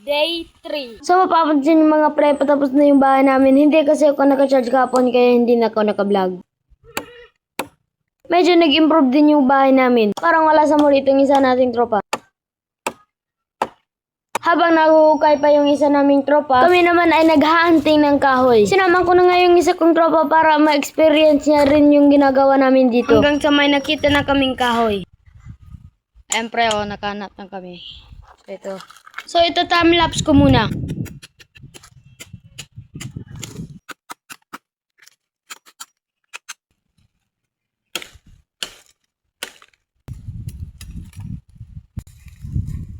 Day 3. So mapapansin yung mga pre, patapos na yung bahay namin. Hindi kasi ako naka-charge kahapon kaya hindi na ako naka-vlog. Medyo nag-improve din yung bahay namin. Parang wala sa muli itong isa nating tropa. Habang nahuhukay pa yung isa naming tropa, kami naman ay naghahunting ng kahoy. Sinaman ko na nga yung isa kong tropa para ma-experience niya rin yung ginagawa namin dito. Hanggang sa may nakita na kaming kahoy. Ayan pre, nakahanap na kami. So ito time-lapse ko muna.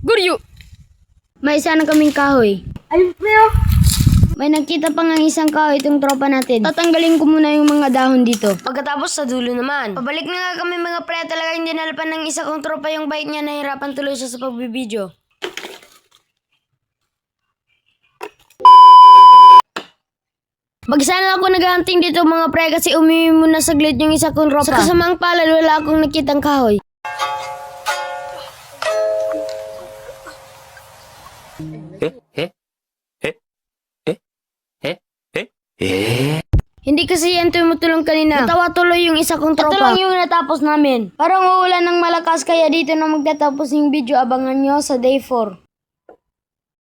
Guryo! May isa na kaming kahoy. Ayun pre, May nakita pa nga isang kahoy itong tropa natin. Tatanggalin ko muna yung mga dahon dito. Pagkatapos sa dulo naman. Pabalik na nga kami mga pre. Talagang dinalapan ng isa kong tropa yung bike niya. Nahirapan tuloy siya sa pagbibideo. Magsa lang ako naghahunting dito mga pre kasi umiwi muna saglit yung isa kong tropa. Sa kasamaang palad wala akong nakitang kahoy. Hindi kasi yan tumutulong kanina. Natawa tuloy yung isa kong tropa. Ito lang yung natapos namin. Parang uulan ng malakas kaya dito na magtatapos yung video. Abangan nyo sa day 4.